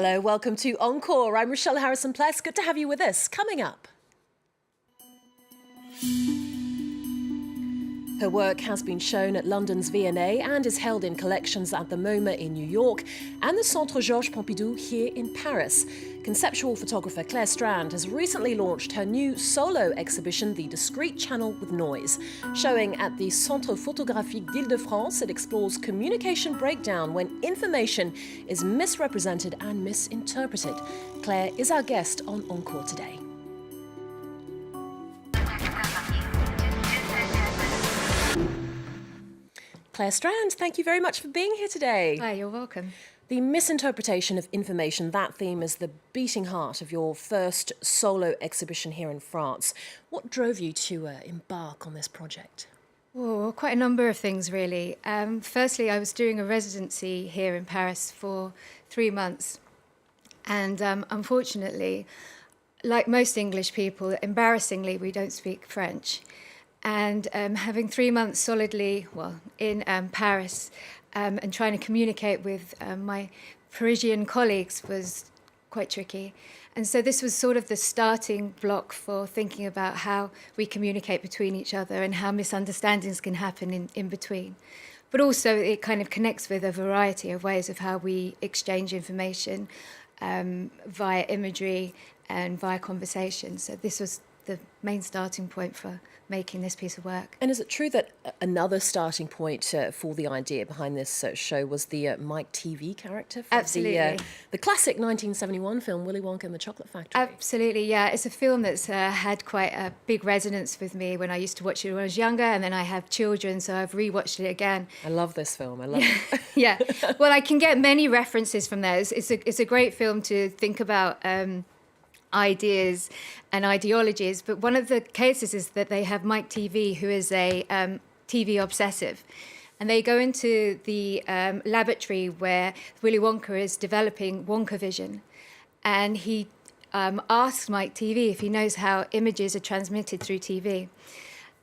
Hello, welcome to Encore. I'm Richelle Harrison Plesse. Good to have you with us. Coming up. Her work has been shown at London's V&A and is held in collections at the MoMA in New York and the Centre Georges Pompidou here in Paris. Conceptual photographer Clare Strand has recently launched her new solo exhibition, The Discrete Channel with Noise. Showing at the Centre Photographique d'Île-de-France, it explores communication breakdown when information is misrepresented and misinterpreted. Clare is our guest on Encore today. Clare Strand, thank you very much for being here today. Hi, you're welcome. The misinterpretation of information, that theme is the beating heart of your first solo exhibition here in France. What drove you to embark on this project? Oh, quite a number of things, really. Firstly, I was doing a residency here in Paris for 3 months. And unfortunately, like most English people, embarrassingly, we don't speak French. And having 3 months solidly, in Paris and trying to communicate with my Parisian colleagues was quite tricky. And so this was sort of the starting block for thinking about how we communicate between each other and how misunderstandings can happen in between. But also it kind of connects with a variety of ways of how we exchange information via imagery and via conversation. So this was the main starting point for making this piece of work. And is it true that another starting point for the idea behind this show was the Mike Teavee character from Absolutely. the classic 1971 film Willy Wonka and the Chocolate Factory? Absolutely, yeah. It's a film that's had quite a big resonance with me when I used to watch it when I was younger, and then I have children, so I've rewatched it again. I love this film. I love it. Yeah. Well, I can get many references from there. It's a great film to think about ideas and ideologies, but one of the cases is that they have Mike Teavee, who is a TV obsessive, and they go into the laboratory where Willy Wonka is developing Wonka vision, and he asks Mike Teavee if he knows how images are transmitted through TV.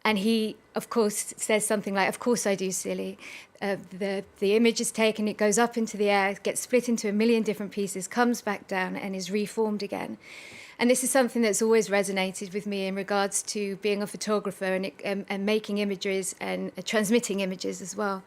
And he, of course, says something like, "Of course I do, silly." The image is taken, it goes up into the air, gets split into a million different pieces, comes back down and is reformed again. And this is something that's always resonated with me in regards to being a photographer and making images and transmitting images as well.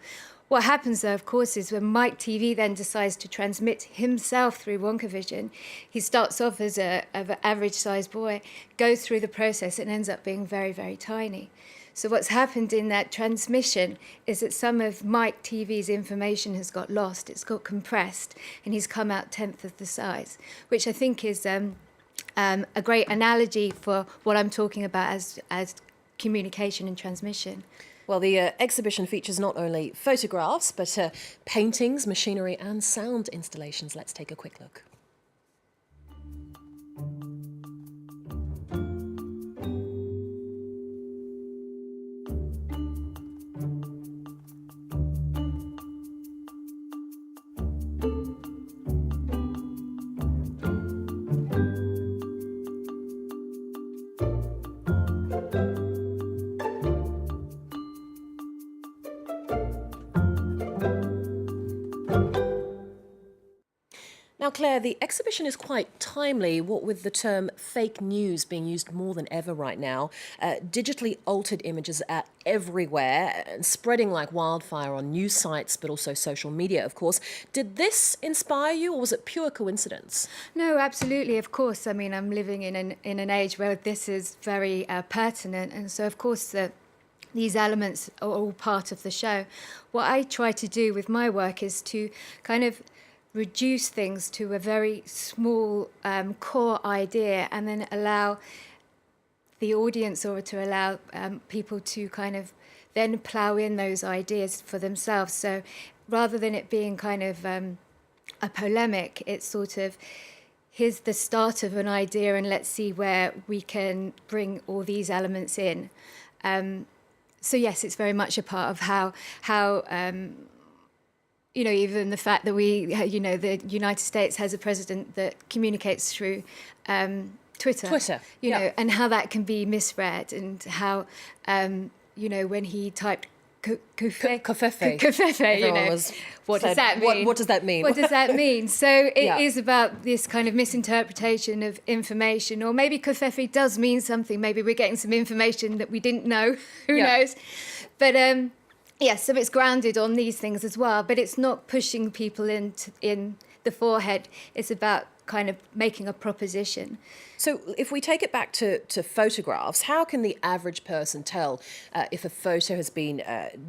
What happens, though, of course, is when Mike Teavee then decides to transmit himself through Wonka vision, he starts off as an average-sized boy, goes through the process and ends up being very, very tiny. So what's happened in that transmission is that some of Mike Teavee's information has got lost, it's got compressed, and he's come out 1/10 of the size, which I think is a great analogy for what I'm talking about as communication and transmission. Well, the exhibition features not only photographs, but paintings, machinery and sound installations. Let's take a quick look. Now, Clare, the exhibition is quite timely, what with the term fake news being used more than ever right now. Digitally altered images are everywhere and spreading like wildfire on news sites, but also social media, of course. Did this inspire you, or was it pure coincidence? No, absolutely, of course. I mean, I'm living in an age where this is very pertinent, and so, of course, these elements are all part of the show. What I try to do with my work is to kind of reduce things to a very small core idea and then allow the audience or to allow people to kind of then plough in those ideas for themselves. So rather than it being kind of a polemic, it's sort of, here's the start of an idea and let's see where we can bring all these elements in. So yes, it's very much a part of how you know, even the fact that the United States has a president that communicates through Twitter, you know, and how that can be misread, and how, when he typed Covfefe, you know. What does that mean? What does that mean? What does that mean? So it is about this kind of misinterpretation of information, or maybe covfefe does mean something. Maybe we're getting some information that we didn't know. Who knows? But so it's grounded on these things as well. But it's not pushing people in the forehead. It's about kind of making a proposition. So if we take it back to photographs, how can the average person tell if a photo has been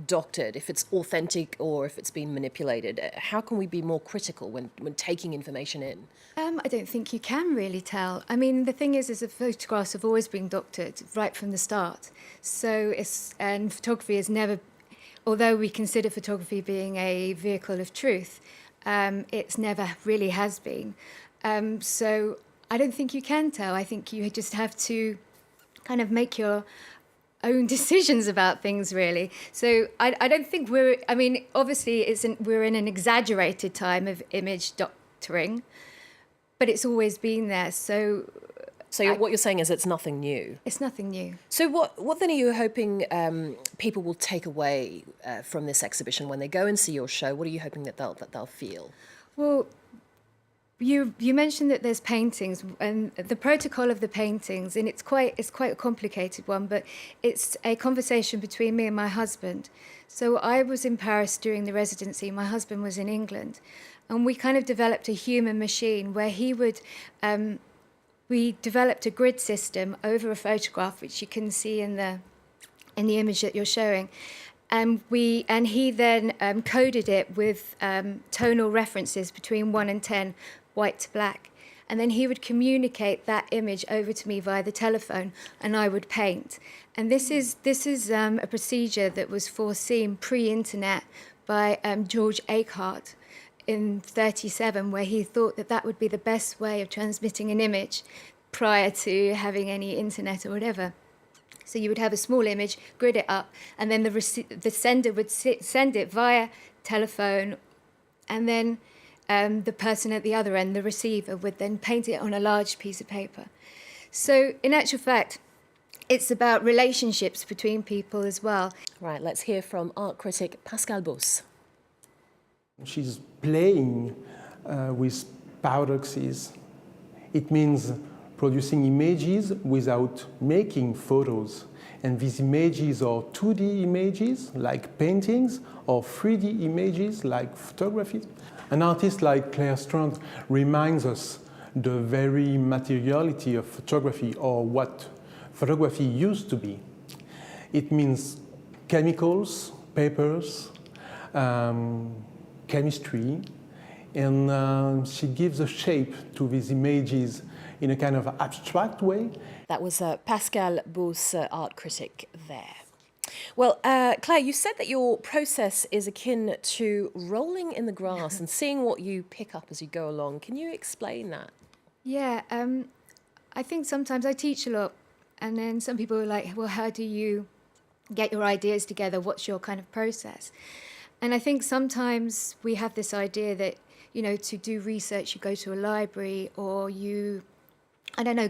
doctored, if it's authentic or if it's been manipulated? How can we be more critical when taking information in? I don't think you can really tell. I mean, the thing is the photographs have always been doctored right from the start. So and photography has never, although we consider photography being a vehicle of truth, it's never really has been. So I don't think you can tell. I think you just have to kind of make your own decisions about things, really. So I don't think obviously we're in an exaggerated time of image doctoring, but it's always been there. So what you're saying is it's nothing new. It's nothing new. So what then are you hoping people will take away from this exhibition when they go and see your show? What are you hoping that they'll feel? Well, you mentioned that there's paintings, and the protocol of the paintings, and it's quite a complicated one, but it's a conversation between me and my husband. So I was in Paris during the residency. My husband was in England, and we kind of developed a human machine where he would. We developed a grid system over a photograph, which you can see in the image that you're showing. And he then coded it with tonal references between 1 and 10, white to black. And then he would communicate that image over to me via the telephone, and I would paint. And this is a procedure that was foreseen pre-internet by George Akehart in 1937, where he thought that would be the best way of transmitting an image prior to having any internet or whatever. So you would have a small image, grid it up, and then the sender would send it via telephone, and then the person at the other end, the receiver, would then paint it on a large piece of paper. So in actual fact, it's about relationships between people as well. Right, let's hear from art critic Pascal Bosse. She's playing with paradoxes. It means producing images without making photos. And these images are 2D images, like paintings, or 3D images, like photography. An artist like Clare Strand reminds us the very materiality of photography, or what photography used to be. It means chemicals, papers, chemistry, and she gives a shape to these images in a kind of abstract way. That was Pascal Bosse, art critic there. Well, Claire, you said that your process is akin to rolling in the grass and seeing what you pick up as you go along. Can you explain that? Yeah, I think sometimes I teach a lot, and then some people are like, well, how do you get your ideas together? What's your kind of process? And I think sometimes we have this idea that, to do research, you go to a library, or you,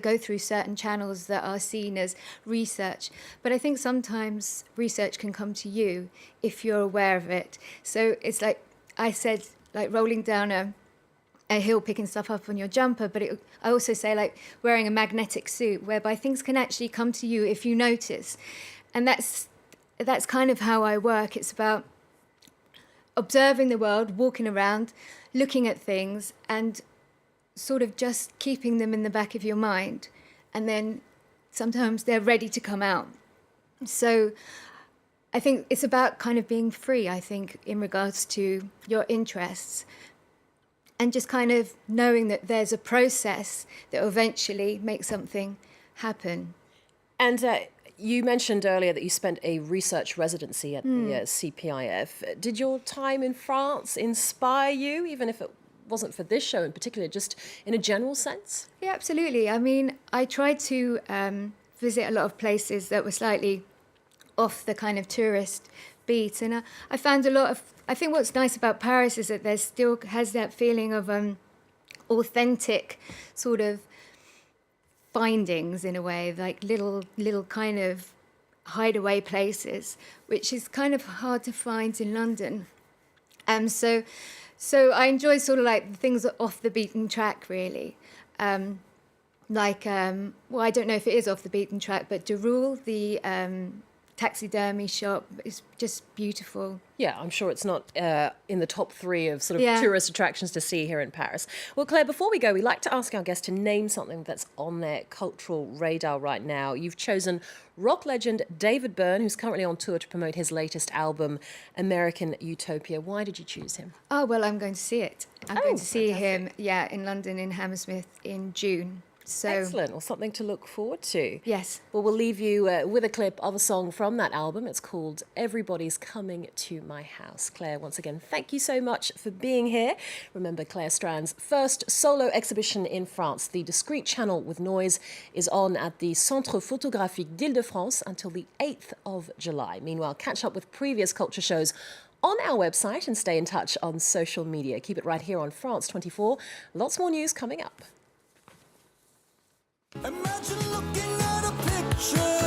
go through certain channels that are seen as research. But I think sometimes research can come to you if you're aware of it. So it's like I said, like rolling down a hill, picking stuff up on your jumper, but I also say like wearing a magnetic suit, whereby things can actually come to you if you notice. And that's kind of how I work. It's about observing the world, walking around, looking at things, and sort of just keeping them in the back of your mind. And then sometimes they're ready to come out. So I think it's about kind of being free, I think, in regards to your interests, and just kind of knowing that there's a process that will eventually make something happen. And you mentioned earlier that you spent a research residency at the CPIF. Did your time in France inspire you, even if it wasn't for this show in particular, just in a general sense? Yeah, absolutely. I mean, I tried to visit a lot of places that were slightly off the kind of tourist beat, and I found a lot of, I think what's nice about Paris is that there still has that feeling of authentic sort of findings in a way, like little kind of hideaway places, which is kind of hard to find in London. So I enjoy sort of like the things that are off the beaten track, really. Well, I don't know if it is off the beaten track, but Derul, the taxidermy shop, is just beautiful. Yeah, I'm sure it's not in the top 3 of sort of tourist attractions to see here in Paris. Well, Claire, before we go, we like to ask our guests to name something that's on their cultural radar right now. You've chosen rock legend David Byrne, who's currently on tour to promote his latest album, American Utopia. Why did you choose him? Oh, well, I'm going to see it. I'm going to see him, in London, in Hammersmith in June. So, excellent. Well, something to look forward to. Yes. Well, we'll leave you with a clip of a song from that album. It's called Everybody's Coming to My House. Claire, once again, thank you so much for being here. Remember, Clare Strand's first solo exhibition in France, the Discrete Channel with Noise, is on at the Centre Photographique d'Île-de-France until the 8th of July. Meanwhile, catch up with previous culture shows on our website and stay in touch on social media. Keep it right here on France 24. Lots more news coming up. Imagine looking at a picture